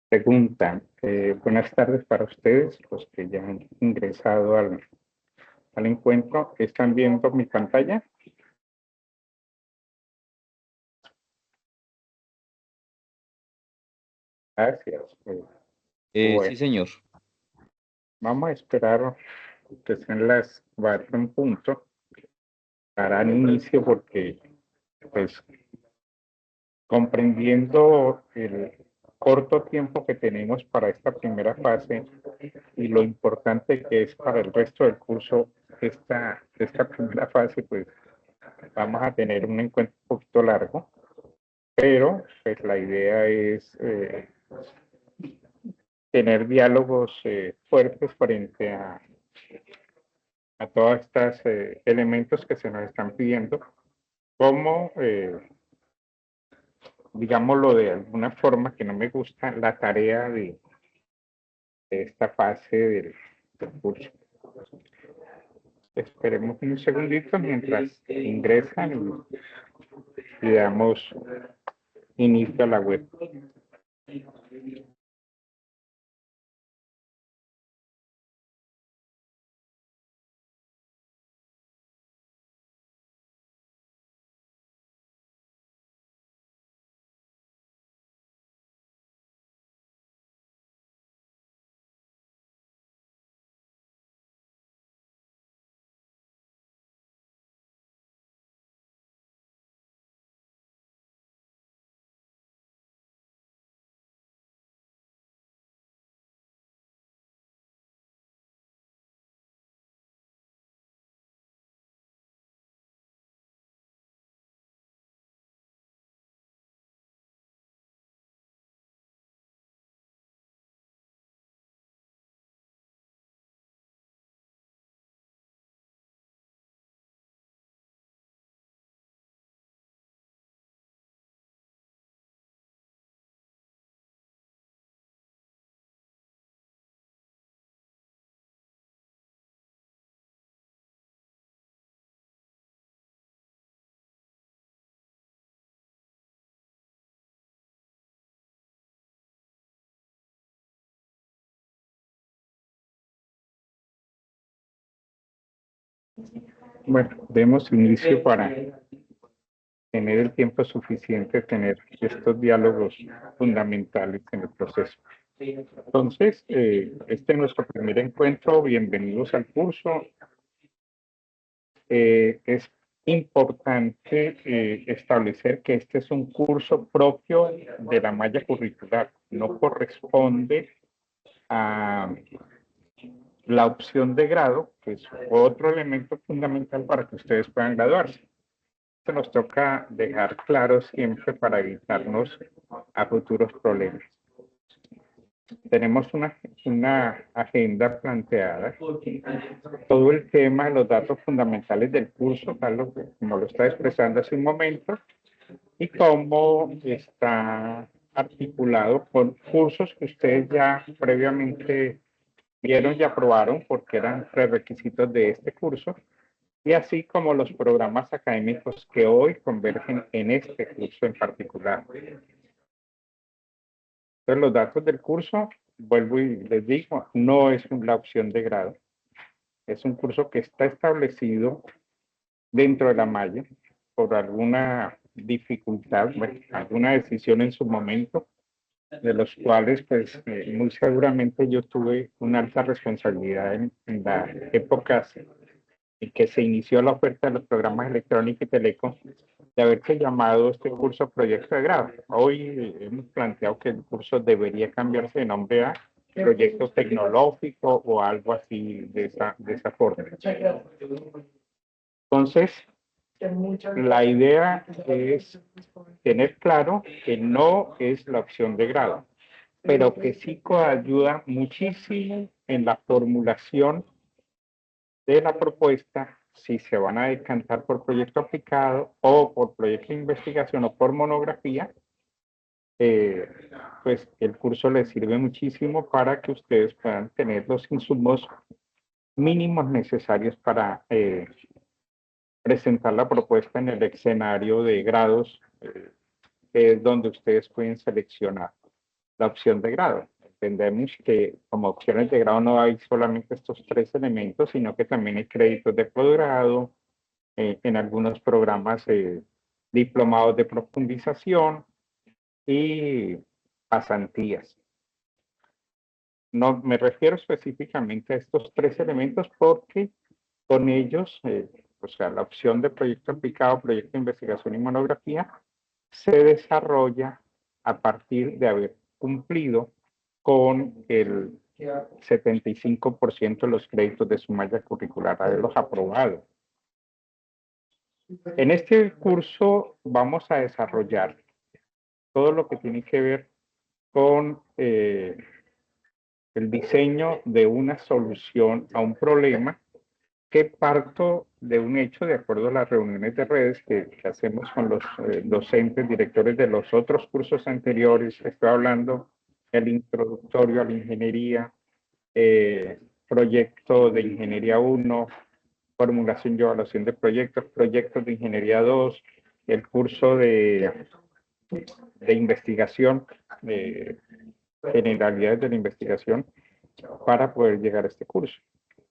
Pregunta, buenas tardes para ustedes, los que ya han ingresado al encuentro. ¿Están viendo mi pantalla? Gracias. Sí, Bueno, señor. vamos a esperar que sean las 4 en punto para dar inicio porque, pues, comprendiendo el corto tiempo que tenemos para esta primera fase y lo importante que es para el resto del curso esta primera fase, pues vamos a tener un encuentro un poquito largo, pero pues la idea es tener diálogos fuertes frente a todos estos elementos que se nos están pidiendo, como, digámoslo de alguna forma que no me gusta, la tarea de esta fase del curso. Esperemos un segundito mientras ingresan y damos inicio a la web. Bueno, demos inicio para tener el tiempo suficiente, tener estos diálogos fundamentales en el proceso. Entonces, este es nuestro primer encuentro. Bienvenidos al curso. Es importante establecer que este es un curso propio de la malla curricular. No corresponde a la opción de grado, que es otro elemento fundamental para que ustedes puedan graduarse. Esto nos toca dejar claro siempre para evitarnos a futuros problemas. Tenemos una agenda planteada, todo el tema de los datos fundamentales del curso, tal como lo está expresando hace un momento, y cómo está articulado con cursos que ustedes ya previamente vieron y aprobaron porque eran prerequisitos de este curso, y así como los programas académicos que hoy convergen en este curso en particular. Entonces, los datos del curso, vuelvo y les digo, no es la opción de grado. Es un curso que está establecido dentro de la malla por alguna dificultad, bueno, alguna decisión en su momento, de los cuales, pues, muy seguramente yo tuve una alta responsabilidad en las épocas en que se inició la oferta de los programas electrónicos y telecom, de haberse llamado este curso proyecto de grado. Hoy hemos planteado que el curso debería cambiarse de nombre a proyecto tecnológico o algo así de esa forma. Entonces, la idea es tener claro que no es la opción de grado, pero que sí ayuda muchísimo en la formulación de la propuesta, si se van a decantar por proyecto aplicado o por proyecto de investigación o por monografía, eh, pues el curso les sirve muchísimo para que ustedes puedan tener los insumos mínimos necesarios para presentar la propuesta en el escenario de grados, que es donde ustedes pueden seleccionar. la opción de grado. Entendemos que como opciones de grado no hay solamente estos tres elementos, sino que también hay créditos de posgrado, en algunos programas diplomados de profundización y pasantías. No me refiero específicamente a estos tres elementos porque con ellos, o sea, la opción de proyecto aplicado, proyecto de investigación y monografía, se desarrolla a partir de haber cumplido con el 75% de los créditos de su malla curricular, haberlos aprobado. En este curso vamos a desarrollar todo lo que tiene que ver con el diseño de una solución a un problema que parto de un hecho, de acuerdo a las reuniones de redes que hacemos con los docentes, directores de los otros cursos anteriores. Estoy hablando del introductorio a la ingeniería, proyecto de ingeniería 1, formulación y evaluación de proyectos, proyectos de ingeniería 2, el curso de investigación, de generalidades de la investigación, para poder llegar a este curso.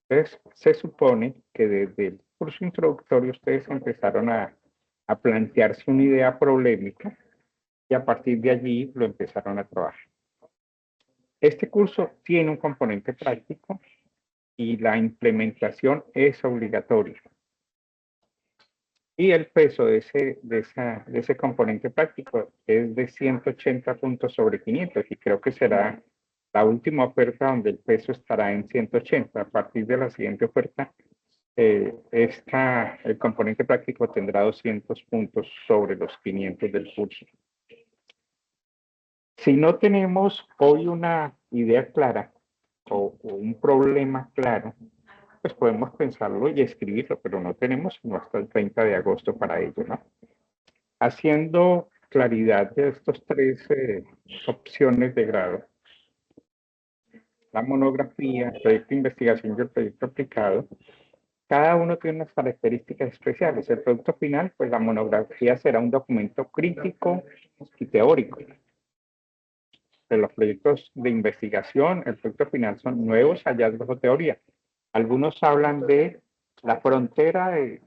Entonces, se supone que desde el curso introductorio ustedes empezaron a plantearse una idea problemática y a partir de allí lo empezaron a trabajar. Este curso tiene un componente práctico y la implementación es obligatoria. Y el peso de ese componente práctico es de 180 puntos sobre 500 y creo que será la última oferta donde el peso estará en 180. A partir de la siguiente oferta, el componente práctico tendrá 200 puntos sobre los 500 del curso. Si no tenemos hoy una idea clara o un problema claro, pues podemos pensarlo y escribirlo, pero no tenemos sino hasta el 30 de agosto para ello, ¿no? Haciendo claridad de estas tres opciones de grado, la monografía, el proyecto de investigación y el proyecto aplicado, cada uno tiene unas características especiales. El producto final, pues la monografía será un documento crítico y teórico. De los proyectos de investigación, el producto final son nuevos hallazgos o teoría. Algunos hablan de la frontera de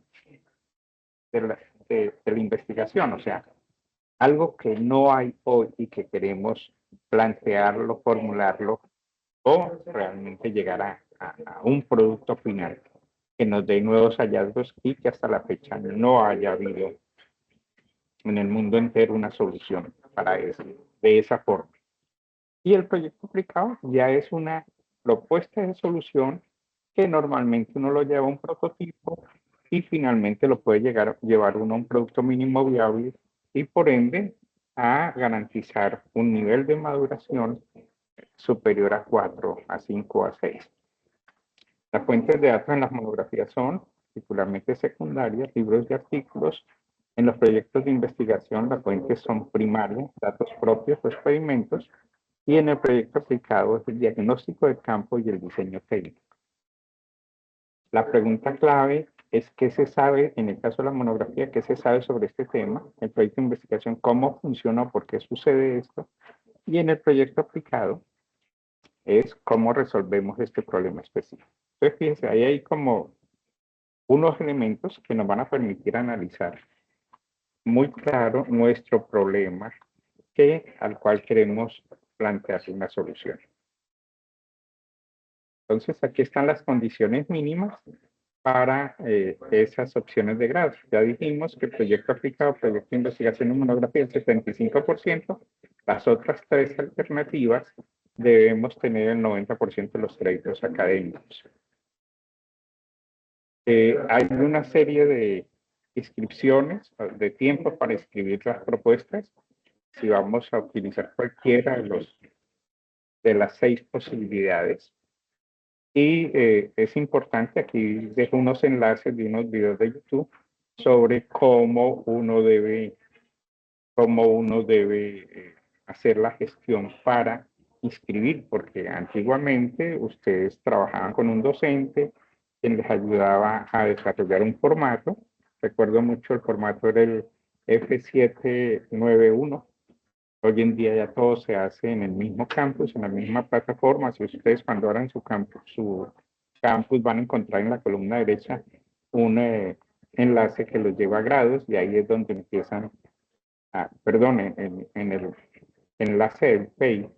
la investigación, o sea, algo que no hay hoy y que queremos plantearlo, formularlo o realmente llegar a un producto final que nos dé nuevos hallazgos y que hasta la fecha no haya habido en el mundo entero una solución para eso, de esa forma. Y el proyecto aplicado ya es una propuesta de solución que normalmente uno lo lleva a un prototipo y finalmente lo puede llevar uno a un producto mínimo viable y por ende a garantizar un nivel de maduración superior a 4, a 5, a 6. Las fuentes de datos en las monografías son particularmente secundarias, libros y artículos. En los proyectos de investigación las fuentes son primarias, datos propios o experimentos, y en el proyecto aplicado es el diagnóstico de campo y el diseño técnico. La pregunta clave es qué se sabe, en el caso de la monografía, qué se sabe sobre este tema, el proyecto de investigación, cómo funciona o por qué sucede esto, y en el proyecto aplicado es cómo resolvemos este problema específico. Entonces, fíjense, ahí hay como unos elementos que nos van a permitir analizar muy claro nuestro problema al cual queremos plantear una solución. Entonces, aquí están las condiciones mínimas para esas opciones de grado. Ya dijimos que el proyecto aplicado, proyecto de investigación y monografía, el 75%. Las otras tres alternativas debemos tener el 90% de los créditos académicos. Hay una serie de inscripciones, de tiempo para escribir las propuestas. Si vamos a utilizar cualquiera de las 6 posibilidades. Y es importante, aquí dejo unos enlaces de unos videos de YouTube sobre cómo uno debe hacer la gestión para inscribir, porque antiguamente ustedes trabajaban con un docente quien les ayudaba a desarrollar un formato. Recuerdo mucho el formato era el F791 Hoy en día ya todo se hace en el mismo campus, en la misma plataforma. Si ustedes cuando abran su campus van a encontrar en la columna derecha un enlace que los lleva a grados y ahí es donde empiezan, perdón, en el enlace del PEI,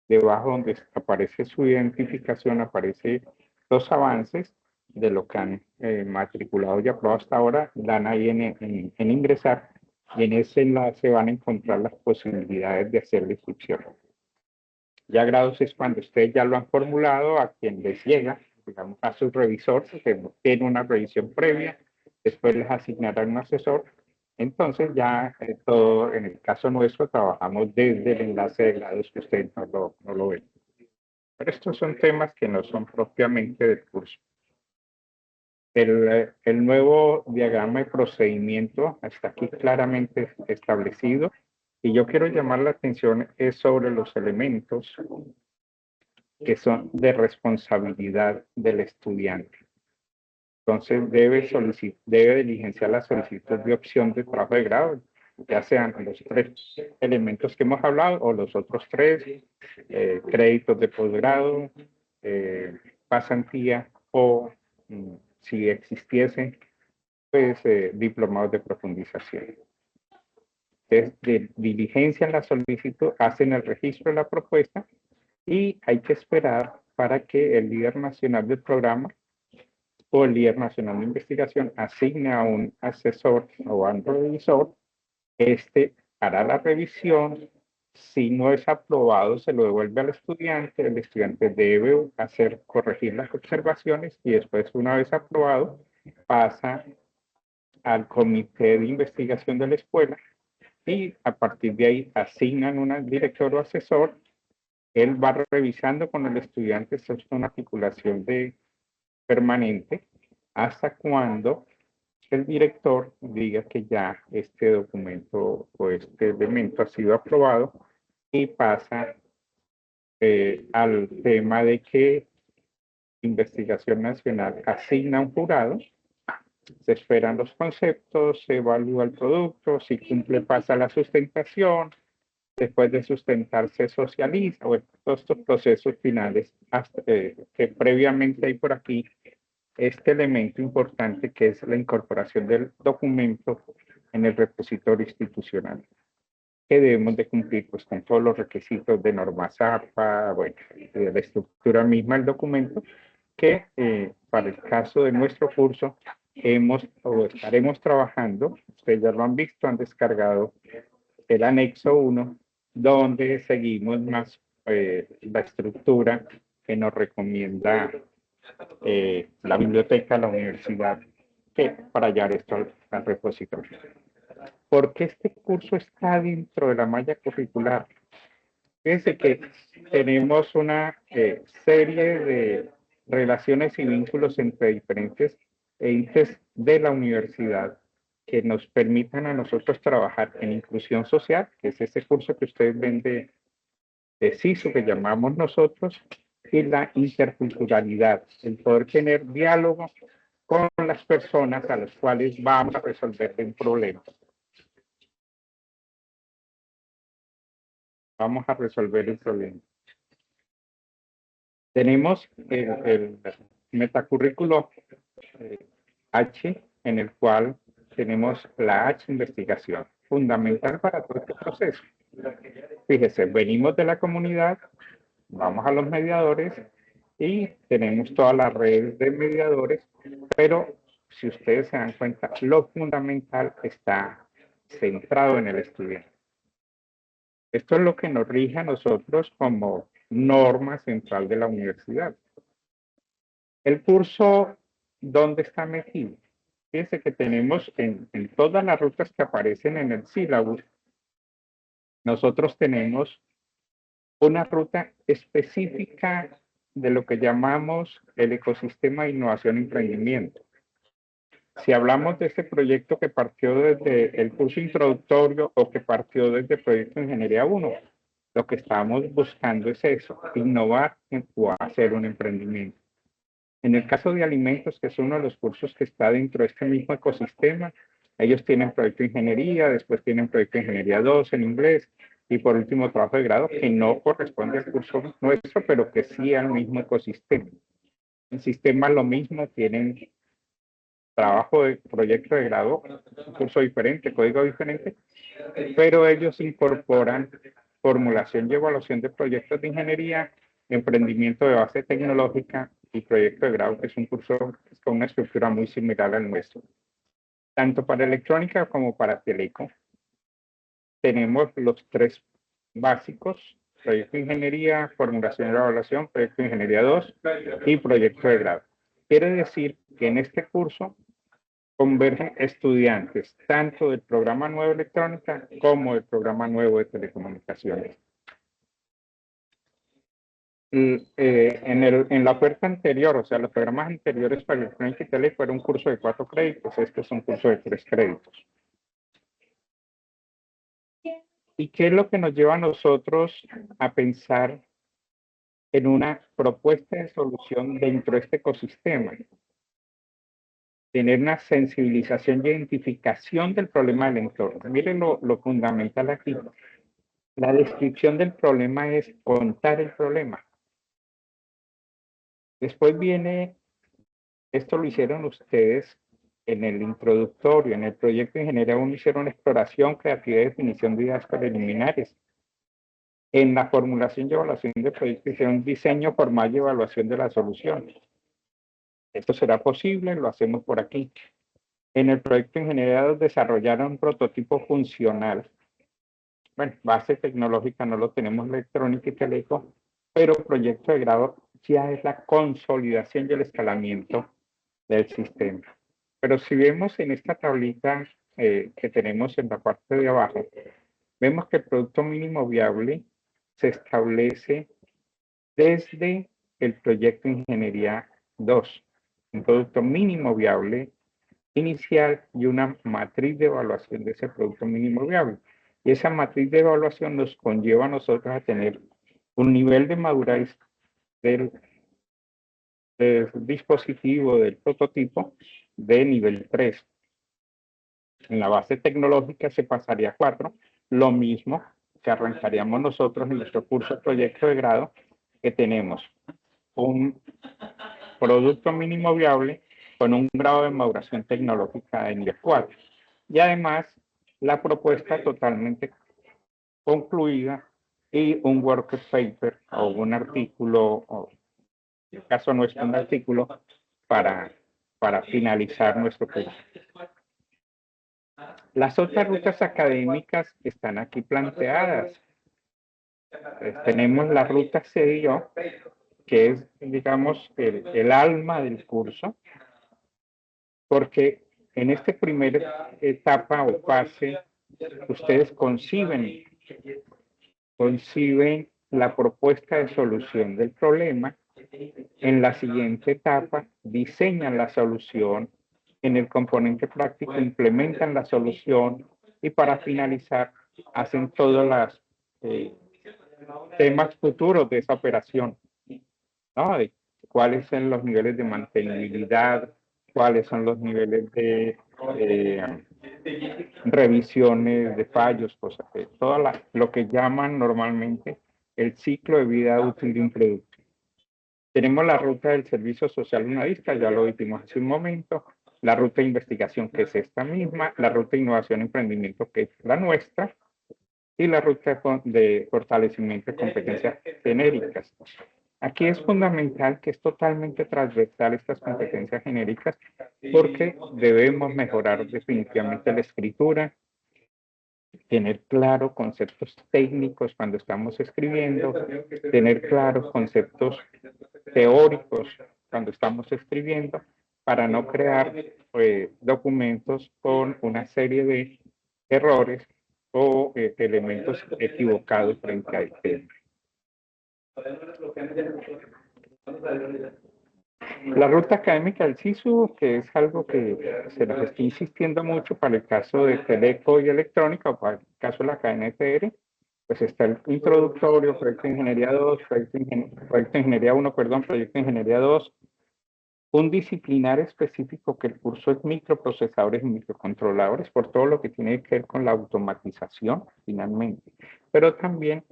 debajo donde aparece su identificación, aparece los avances de lo que han matriculado y aprobado hasta ahora, dan ahí en ingresar y en ese enlace van a encontrar las posibilidades de hacer la inscripción. Ya grados es cuando ustedes ya lo han formulado, a quien les llega, digamos, a su revisor, que tiene una revisión previa, después les asignarán un asesor. Entonces ya todo, en el caso nuestro, trabajamos desde el enlace de grados que ustedes no lo ven. Pero estos son temas que no son propiamente del curso. El nuevo diagrama de procedimiento está aquí claramente establecido y yo quiero llamar la atención es sobre los elementos que son de responsabilidad del estudiante. Entonces debe diligenciar la solicitud de opción de trabajo de grado, ya sean los 3 elementos que hemos hablado o los otros 3, créditos de posgrado, pasantía o si existiesen, pues diplomados de profundización. Entonces, diligencian la solicitud, hacen el registro de la propuesta y hay que esperar para que el líder nacional del programa o el líder nacional de investigación asigne a un asesor o a un revisor. Este hará la revisión. Si no es aprobado, se lo devuelve al estudiante. El estudiante debe corregir las observaciones y después, una vez aprobado, pasa al comité de investigación de la escuela y a partir de ahí asignan un director o asesor. Él va revisando con el estudiante, esto es una articulación permanente, hasta cuando el director diga que ya este documento o este elemento ha sido aprobado y pasa al tema de que Investigación Nacional asigna un jurado, se esperan los conceptos, se evalúa el producto, si cumple pasa la sustentación, después de sustentar se socializa, bueno, todos estos procesos finales hasta, que previamente hay por aquí este elemento importante que es la incorporación del documento en el repositorio institucional, que debemos de cumplir pues, con todos los requisitos de norma ZAPA, bueno, de la estructura misma del documento, que para el caso de nuestro curso hemos o estaremos trabajando, ustedes ya lo han visto, han descargado el anexo 1, donde seguimos más la estructura que nos recomienda la biblioteca, la universidad, para hallar esto al repositorio. ¿Por qué este curso está dentro de la malla curricular? Fíjense que tenemos una serie de relaciones y vínculos entre diferentes entes de la universidad que nos permitan a nosotros trabajar en inclusión social, que es ese curso que ustedes ven de CISO que llamamos nosotros, y la interculturalidad, el poder tener diálogo con las personas a las cuales vamos a resolver un problema. Vamos a resolver el problema. Tenemos el metacurrículo H, en el cual tenemos la H investigación, fundamental para todo este proceso. Fíjese, venimos de la comunidad, vamos a los mediadores y tenemos todas las redes de mediadores, pero si ustedes se dan cuenta, lo fundamental está centrado en el estudiante. Esto es lo que nos rige a nosotros como norma central de la universidad. El curso, ¿dónde está metido? Fíjense que tenemos en todas las rutas que aparecen en el sílabus, nosotros tenemos una ruta específica de lo que llamamos el ecosistema de innovación y emprendimiento. Si hablamos de este proyecto que partió desde el curso introductorio o que partió desde el proyecto de Ingeniería 1, lo que estamos buscando es eso, innovar o hacer un emprendimiento. En el caso de alimentos, que es uno de los cursos que está dentro de este mismo ecosistema, ellos tienen proyecto de ingeniería, después tienen proyecto de ingeniería 2 en inglés, Y por último, trabajo de grado que no corresponde al curso nuestro, pero que sí al mismo ecosistema. En sistemas lo mismo, tienen trabajo de proyecto de grado, un curso diferente, código diferente, pero ellos incorporan formulación y evaluación de proyectos de ingeniería, emprendimiento de base tecnológica y proyecto de grado, que es un curso con una estructura muy similar al nuestro. Tanto para electrónica como para teleco, tenemos los tres básicos: proyecto de ingeniería, formulación y evaluación, proyecto de ingeniería 2 y proyecto de grado. Quiere decir que en este curso convergen estudiantes tanto del programa nuevo de electrónica como del programa nuevo de telecomunicaciones. En la oferta anterior, o sea, los programas anteriores para electrónica y tele fueron un curso de 4 créditos, este es un curso de 3 créditos. ¿Y qué es lo que nos lleva a nosotros a pensar en una propuesta de solución dentro de este ecosistema? Tener una sensibilización y identificación del problema del entorno. Miren lo fundamental aquí. La descripción del problema es contar el problema. Después viene, esto lo hicieron ustedes en el introductorio, en el proyecto de ingeniería 1 hicieron exploración, creatividad y definición de ideas preliminares. En la formulación y evaluación de proyectos hicieron diseño formal y evaluación de las soluciones. Esto será posible, lo hacemos por aquí. En el proyecto de ingeniería 2 desarrollaron un prototipo funcional. Bueno, base tecnológica no lo tenemos, electrónica y teleco, pero proyecto de grado ya es la consolidación y el escalamiento del sistema. Pero si vemos en esta tablita que tenemos en la parte de abajo, vemos que el producto mínimo viable se establece desde el proyecto de ingeniería 2, un producto mínimo viable inicial y una matriz de evaluación de ese producto mínimo viable. Y esa matriz de evaluación nos conlleva a nosotros a tener un nivel de madurez del dispositivo, del prototipo, de nivel 3. En la base tecnológica se pasaría a 4, lo mismo que arrancaríamos nosotros en nuestro curso proyecto de grado, que tenemos un producto mínimo viable con un grado de maduración tecnológica de nivel 4. Y además, la propuesta totalmente concluida y un work paper o un artículo, o en el caso nuestro, un artículo para finalizar nuestro curso. Las otras rutas académicas están aquí planteadas. Tenemos la ruta CDIO, que es, digamos, el alma del curso, porque en esta primera etapa o fase, ustedes conciben la propuesta de solución del problema. En la siguiente etapa, diseñan la solución. En el componente práctico, implementan la solución. Y para finalizar, hacen todos los temas futuros de esa operación, ¿no? De cuáles son los niveles de mantenibilidad, cuáles son los niveles de revisiones de fallos, cosas que lo que llaman normalmente el ciclo de vida útil de un producto. Tenemos la ruta del servicio social una vista, ya lo dijimos hace un momento, la ruta de investigación, que es esta misma, la ruta de innovación y emprendimiento, que es la nuestra, y la ruta de fortalecimiento de competencias genéricas. Aquí es fundamental que es totalmente transversal estas competencias genéricas, porque debemos mejorar definitivamente la escritura, tener claro conceptos técnicos cuando estamos escribiendo, tener claros conceptos teóricos cuando estamos escribiendo, para no crear documentos con una serie de errores o elementos equivocados frente al tema. La ruta académica del CISU, que es algo que se nos está insistiendo mucho para el caso de teleco y electrónica, o para el caso de la cadena ETR, pues está el introductorio, proyecto de ingeniería 2, proyecto de ingeniería 1, perdón, proyecto de ingeniería 2, Un disciplinar específico que el curso es microprocesadores y microcontroladores, por todo lo que tiene que ver con la automatización, finalmente, pero también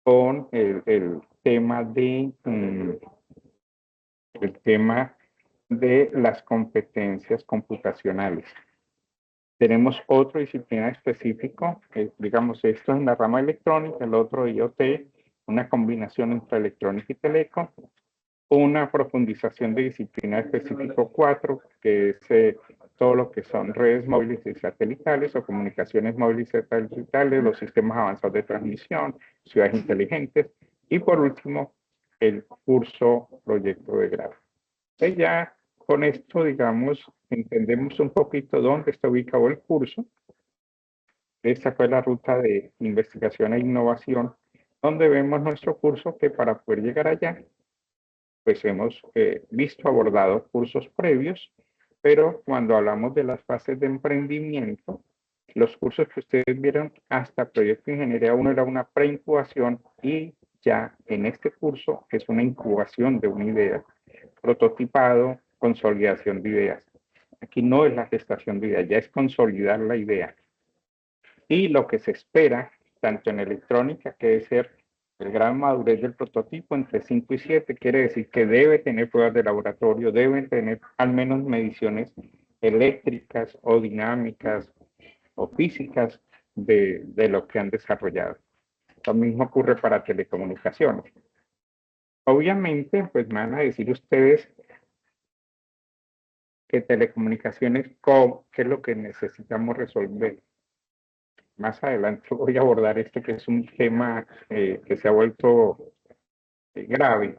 con el tema de las competencias computacionales. Tenemos otro disciplina específico, digamos, esto es en la rama electrónica, el otro IoT, una combinación entre electrónica y teleco, una profundización de disciplina específico 4, que es todo lo que son redes móviles y satelitales o comunicaciones móviles y satelitales, los sistemas avanzados de transmisión, ciudades inteligentes, y por último, el curso proyecto de grado. Entonces ya con esto, digamos, entendemos un poquito dónde está ubicado el curso. Esta fue la ruta de investigación e innovación, donde vemos nuestro curso que para poder llegar allá, pues hemos visto abordados cursos previos, pero cuando hablamos de las fases de emprendimiento, los cursos que ustedes vieron hasta Proyecto Ingeniería 1 era una preincubación y ya en este curso es una incubación de una idea, prototipado, consolidación de ideas. Aquí no es la gestación de ideas, ya es consolidar la idea. Y lo que se espera, tanto en electrónica, que debe ser el gran madurez del prototipo entre 5 y 7, quiere decir que debe tener pruebas de laboratorio, deben tener al menos mediciones eléctricas o dinámicas o físicas de lo que han desarrollado. Lo mismo ocurre para telecomunicaciones. Obviamente, pues me van a decir ustedes que telecomunicaciones, ¿qué es lo que necesitamos resolver? Más adelante voy a abordar esto, que es un tema que se ha vuelto grave,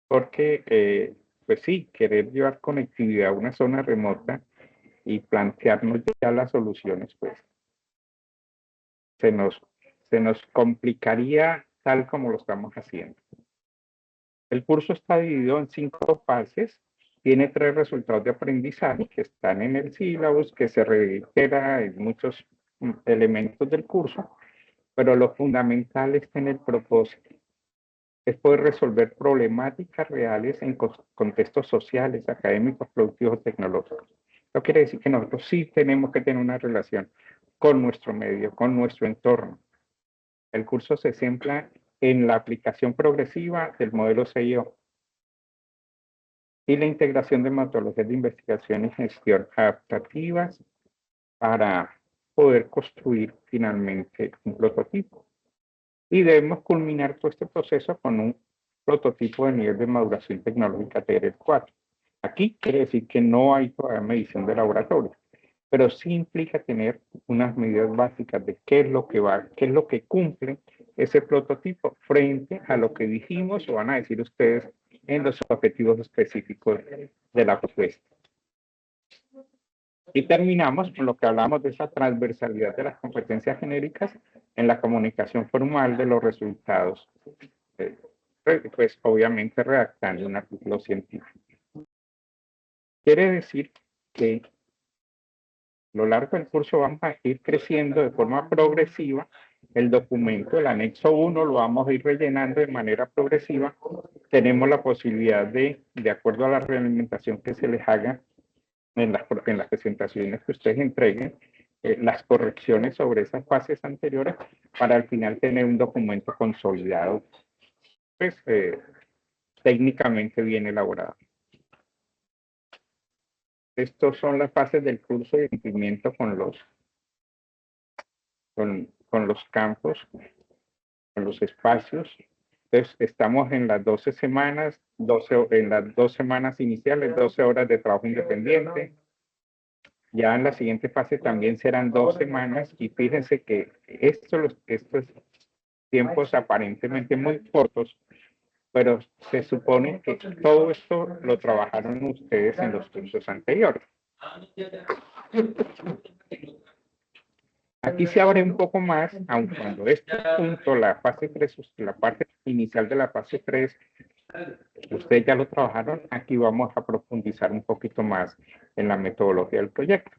porque, pues sí, querer llevar conectividad a una zona remota y plantearnos ya las soluciones, pues se nos, se nos complicaría tal como lo estamos haciendo. El curso está dividido en 5 fases, tiene 3 resultados de aprendizaje que están en el sílabus, que se reitera en muchos elementos del curso, pero lo fundamental está en el propósito. Es poder resolver problemáticas reales en contextos sociales, académicos, productivos, tecnológicos. Eso quiere decir que nosotros sí tenemos que tener una relación con nuestro medio, con nuestro entorno. El curso se centra en la aplicación progresiva del modelo CIO y la integración de metodologías de investigación y gestión adaptativas para poder construir finalmente un prototipo. Y debemos culminar todo este proceso con un prototipo de nivel de maduración tecnológica TR4. Aquí quiere decir que no hay todavía medición de laboratorio, pero sí implica tener unas medidas básicas de qué es lo que cumple ese prototipo frente a lo que dijimos o van a decir ustedes en los objetivos específicos de la propuesta. Y terminamos con lo que hablamos de esa transversalidad de las competencias genéricas en la comunicación formal de los resultados, pues obviamente redactando un artículo científico. Quiere decir que a lo largo del curso vamos a ir creciendo de forma progresiva el documento, el anexo 1 lo vamos a ir rellenando de manera progresiva. Tenemos la posibilidad de acuerdo a la reglamentación que se les haga en las presentaciones que ustedes entreguen, las correcciones sobre esas fases anteriores para al final tener un documento consolidado, pues técnicamente bien elaborado. Estos son las fases del curso de cumplimiento con los campos, con los espacios. Entonces, estamos en las 12 semanas, en las 2 semanas iniciales, 12 horas de trabajo independiente. Ya en la siguiente fase también serán 2 semanas y fíjense que estos tiempos aparentemente muy cortos, pero se supone que todo esto lo trabajaron ustedes en los cursos anteriores. Aquí se abre un poco más, aun cuando este punto, la fase 3, la parte inicial de la fase 3, ustedes ya lo trabajaron, aquí vamos a profundizar un poquito más en la metodología del proyecto.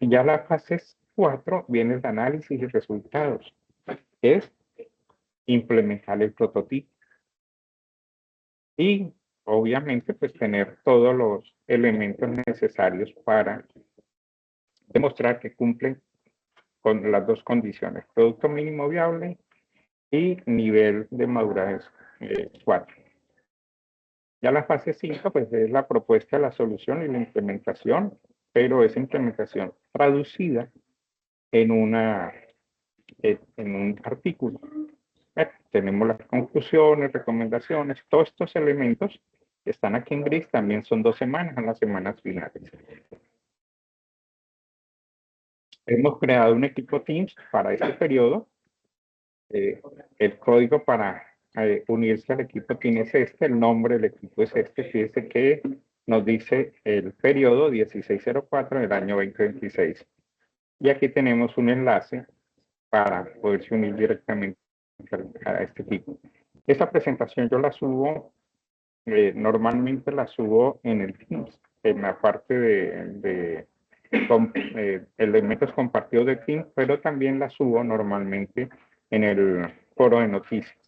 Y ya la fase 4 viene el análisis y resultados. Es implementar el prototipo. Y obviamente, pues tener todos los elementos necesarios para demostrar que cumple con las dos condiciones, producto mínimo viable y nivel de madurez 4. Ya la fase 5, pues es la propuesta, la solución y la implementación, pero esa implementación traducida en, en un artículo. Tenemos las conclusiones, recomendaciones, todos estos elementos que están aquí en gris también son 2 semanas, en las semanas finales. Hemos creado un equipo Teams para este periodo. El código para unirse al equipo Teams es este, el nombre del equipo es este. Fíjese que nos dice el periodo 1604 del año 2026. Y aquí tenemos un enlace para poderse unir directamente a este equipo. Esta presentación yo la subo, normalmente la subo en el Teams, en la parte de elementos compartidos de Teams, pero también la subo normalmente en el foro de noticias,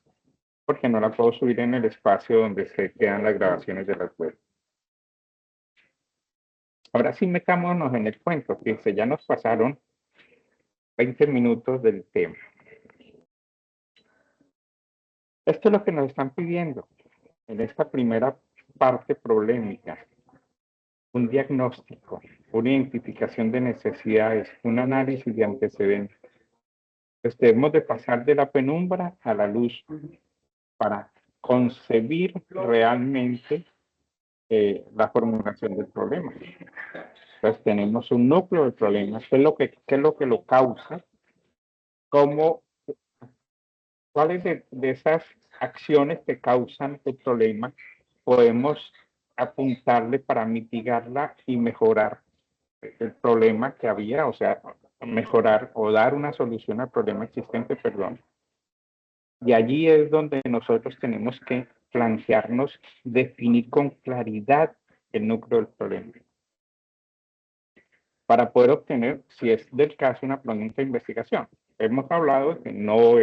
porque no la puedo subir en el espacio donde se quedan las grabaciones de las web. Ahora sí metámonos en el cuento, que ya nos pasaron 20 minutos del tema. Esto es lo que nos están pidiendo en esta primera parte problemática. Un diagnóstico, una identificación de necesidades, un análisis de antecedentes. Pues debemos de pasar de la penumbra a la luz para concebir realmente la formulación del problema. Entonces tenemos un núcleo de problemas, qué es lo que lo causa, cómo, cuáles de esas acciones que causan el problema podemos apuntarle para mitigarla y mejorar el problema que había, o sea, mejorar o dar una solución al problema existente, perdón. Y allí es donde nosotros tenemos que plantearnos, definir con claridad el núcleo del problema. Para poder obtener, si es del caso, una pregunta de investigación. Hemos hablado de que no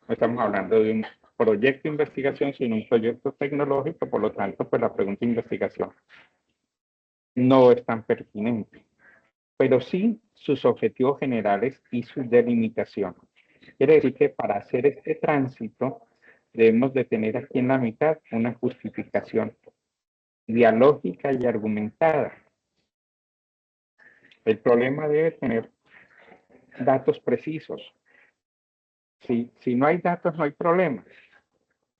estamos hablando de un proyecto de investigación, sino un proyecto tecnológico, por lo tanto, pues la pregunta de investigación no es tan pertinente, pero sí sus objetivos generales y su delimitación. Quiere decir que para hacer este tránsito debemos de tener aquí en la mitad una justificación dialógica y argumentada. El problema debe tener datos precisos. Si no hay datos, no hay problema,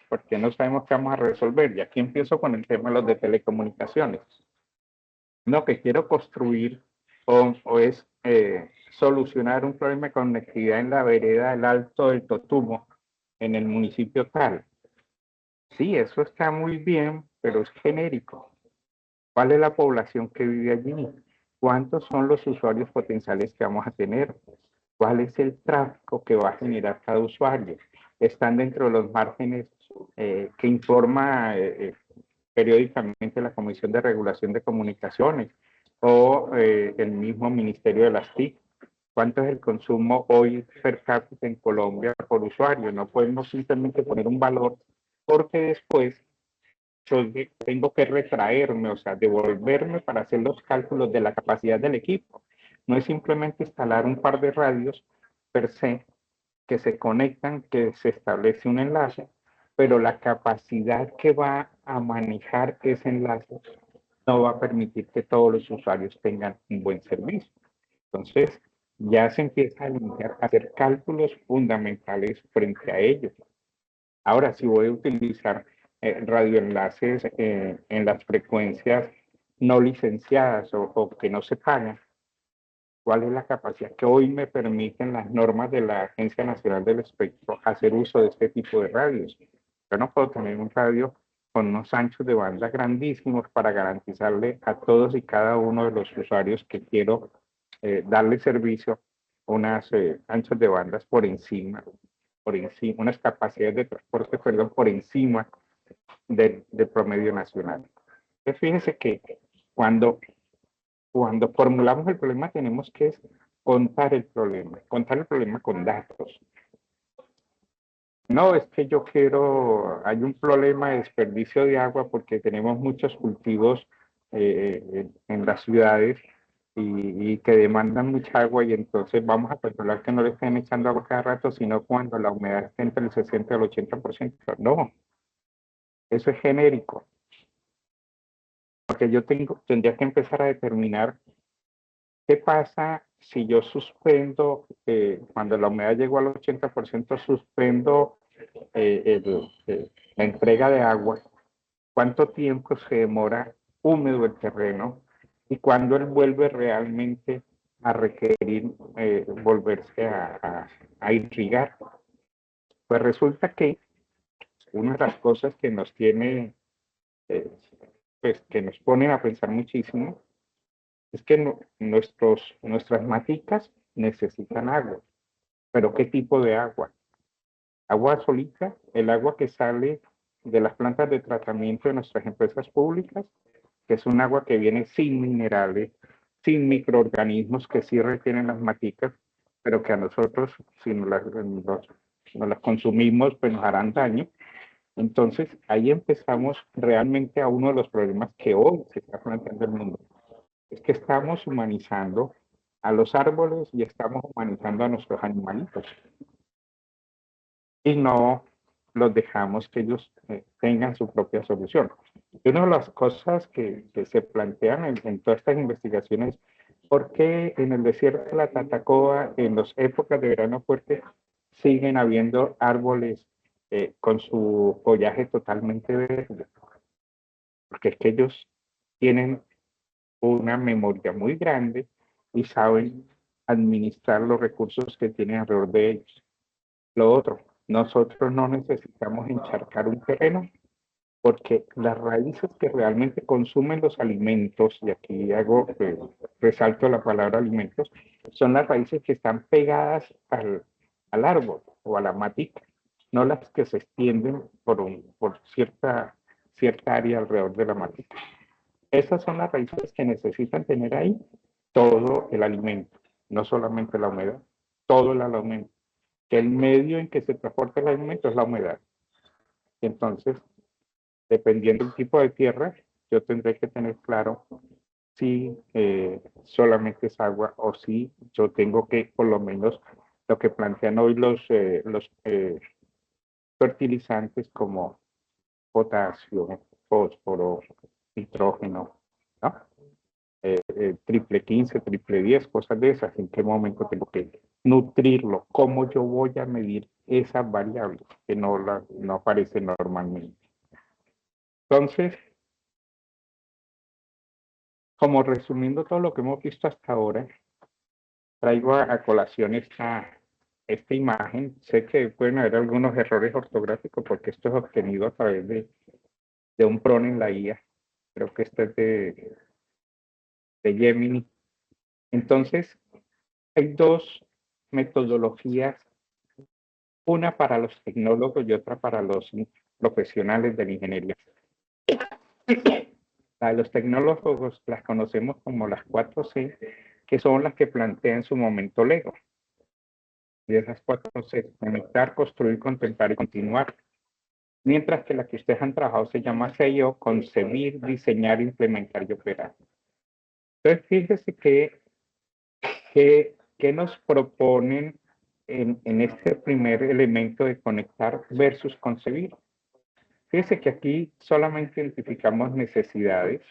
porque no sabemos qué vamos a resolver. Y aquí empiezo con el tema de los de telecomunicaciones. No, que quiero construir o es solucionar un problema de conectividad en la vereda del Alto del Totumo, en el municipio tal. Sí, eso está muy bien, pero es genérico. ¿Cuál es la población que vive allí? ¿Cuántos son los usuarios potenciales que vamos a tener? ¿Cuál es el tráfico que va a generar cada usuario? ¿Están dentro de los márgenes que informa periódicamente la Comisión de Regulación de Comunicaciones o el mismo Ministerio de las TIC? ¿Cuánto es el consumo hoy per cápita en Colombia por usuario? No podemos simplemente poner un valor porque después yo tengo que retraerme, o sea, devolverme para hacer los cálculos de la capacidad del equipo. No es simplemente instalar un par de radios per se que se conectan, que se establece un enlace, pero la capacidad que va a manejar ese enlace no va a permitir que todos los usuarios tengan un buen servicio. Entonces, ya se empieza a hacer cálculos fundamentales frente a ellos. Ahora, si voy a utilizar radioenlaces en las frecuencias no licenciadas o que no se pagan, ¿cuál es la capacidad que hoy me permiten las normas de la Agencia Nacional del Espectro hacer uso de este tipo de radios? Yo no puedo tener un radio con unos anchos de banda grandísimos para garantizarle a todos y cada uno de los usuarios que quiero darle servicio unas anchos de bandas por encima, unas capacidades de transporte, perdón, por encima del promedio nacional. Entonces, fíjense que cuando, cuando formulamos el problema tenemos que contar el problema con datos. No, es que yo quiero, hay un problema de desperdicio de agua porque tenemos muchos cultivos en las ciudades y que demandan mucha agua y entonces vamos a controlar que no le estén echando agua cada rato, sino cuando la humedad esté entre el 60 y el 80%. No, eso es genérico, porque tendría que empezar a determinar qué pasa si yo suspendo, cuando la humedad llegó al 80%, suspendo la entrega de agua, cuánto tiempo se demora húmedo el terreno y cuándo él vuelve realmente a requerir volverse a irrigar. Pues resulta que una de las cosas que nos tiene, eh, pues que nos ponen a pensar muchísimo, es que nuestras maticas necesitan agua. ¿Pero qué tipo de agua? Agua solita, el agua que sale de las plantas de tratamiento de nuestras empresas públicas, que es un agua que viene sin minerales, sin microorganismos que sí retienen las maticas, pero que a nosotros, si nos las consumimos, pues nos harán daño. Entonces, ahí empezamos realmente a uno de los problemas que hoy se está planteando el mundo. Es que estamos humanizando a los árboles y estamos humanizando a nuestros animalitos y no los dejamos que ellos tengan su propia solución. Y una de las cosas que se plantean en todas estas investigaciones, ¿por qué en el desierto de la Tatacoa, en las épocas de verano fuerte, siguen habiendo árboles con su follaje totalmente verde? Porque es que ellos tienen una memoria muy grande y saben administrar los recursos que tienen alrededor de ellos. Lo otro, nosotros no necesitamos encharcar un terreno porque las raíces que realmente consumen los alimentos, y aquí resalto la palabra alimentos, son las raíces que están pegadas al árbol o a la matica, no las que se extienden por cierta área alrededor de la matica. Esas son las raíces que necesitan tener ahí todo el alimento, no solamente la humedad, todo el alimento, que el medio en que se transporta el alimento es la humedad. Entonces, dependiendo del tipo de tierra, yo tendré que tener claro si solamente es agua o si yo tengo que, por lo menos, lo que plantean hoy los fertilizantes como potasio, fósforo, nitrógeno, ¿no? Triple 15, triple 10, cosas de esas, en qué momento tengo que nutrirlo, cómo yo voy a medir esas variables que no aparecen normalmente. Entonces, como resumiendo todo lo que hemos visto hasta ahora, traigo a colación esta imagen. Sé que pueden haber algunos errores ortográficos porque esto es obtenido a través de un PRON en la IA. Creo que este es de Gemini. Entonces, hay dos metodologías, una para los tecnólogos y otra para los profesionales de la ingeniería. La de los tecnólogos las conocemos como las 4C, que son las que plantea en su momento Lego. Y esas 4C, conectar, construir, contemplar y continuar. Mientras que la que ustedes han trabajado se llama CIO, concebir, diseñar, implementar y operar. Entonces, fíjese que nos proponen en este primer elemento de conectar versus concebir. Fíjese que aquí solamente identificamos necesidades,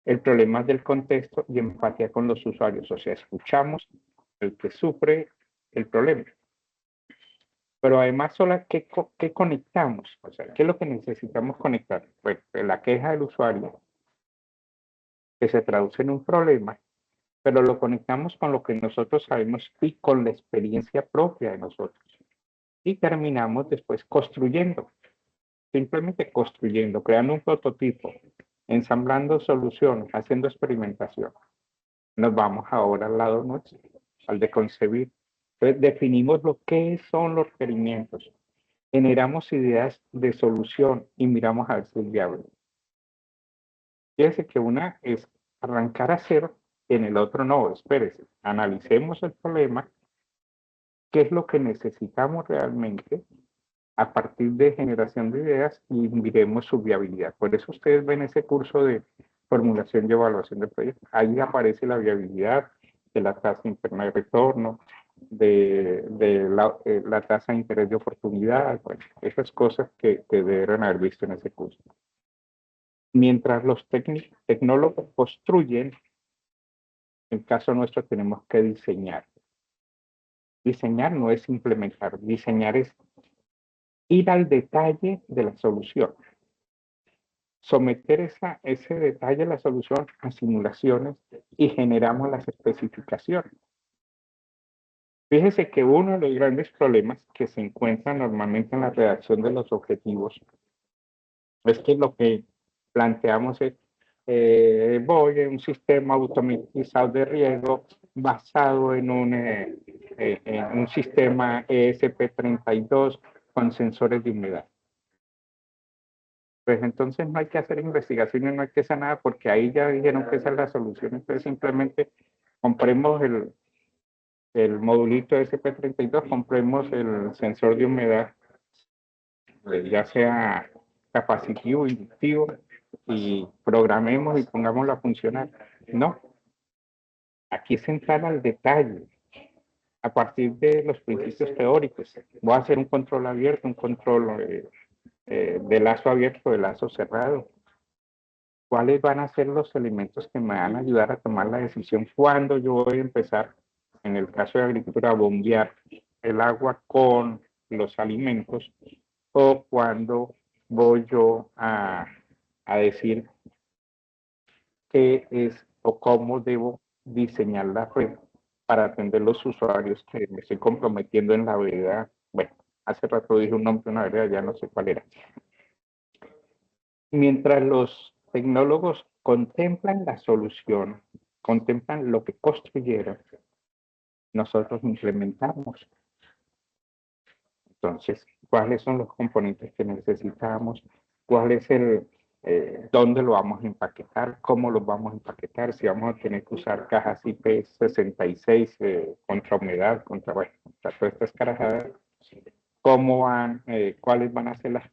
el problema del contexto y empatía con los usuarios, o sea, escuchamos el que sufre el problema. Pero además, ¿qué conectamos? O sea, ¿qué es lo que necesitamos conectar? Pues la queja del usuario, que se traduce en un problema, pero lo conectamos con lo que nosotros sabemos y con la experiencia propia de nosotros. Y terminamos después construyendo, simplemente construyendo, creando un prototipo, ensamblando soluciones, haciendo experimentación. Nos vamos ahora al lado nuestro, al de concebir. Entonces, definimos lo que son los requerimientos, generamos ideas de solución y miramos a ver si es viable. Fíjese que una es arrancar a cero, en el otro no, espérese, analicemos el problema, qué es lo que necesitamos realmente a partir de generación de ideas y miremos su viabilidad. Por eso ustedes ven ese curso de formulación y evaluación de proyectos. Ahí aparece la viabilidad de la tasa interna de retorno, de la tasa de interés de oportunidad, bueno, esas cosas que deben haber visto en ese curso. Mientras los tecnólogos construyen, en el caso nuestro tenemos que diseñar. Diseñar no es implementar, diseñar es ir al detalle de la solución. Someter ese detalle a la solución a simulaciones y generamos las especificaciones. Fíjese que uno de los grandes problemas que se encuentran normalmente en la redacción de los objetivos es que lo que planteamos es, voy a un sistema automatizado de riego basado en un sistema ESP32 con sensores de humedad. Pues entonces no hay que hacer investigaciones, no hay que hacer nada, porque ahí ya dijeron que esa es la solución. Entonces simplemente compremos el modulito SP32, compremos el sensor de humedad, ya sea capacitivo, inductivo, y programemos y pongámoslo a funcionar. No, aquí es entrar al detalle, a partir de los principios teóricos. Voy a hacer un control abierto, un control de lazo abierto, de lazo cerrado. ¿Cuáles van a ser los elementos que me van a ayudar a tomar la decisión cuando yo voy a empezar, en el caso de agricultura, a bombear el agua con los alimentos, o cuando voy yo a decir qué es o cómo debo diseñar la red para atender los usuarios que me estoy comprometiendo en la vereda? Bueno, hace rato dije un nombre de una vereda, ya no sé cuál era. Mientras los tecnólogos contemplan la solución, contemplan lo que construyeron, nosotros implementamos. Entonces, ¿cuáles son los componentes que necesitamos? ¿Cuál es dónde lo vamos a empaquetar? ¿Cómo lo vamos a empaquetar? Si vamos a tener que usar cajas IP66 contra humedad, contra todas estas carajadas, ¿cuáles van a ser las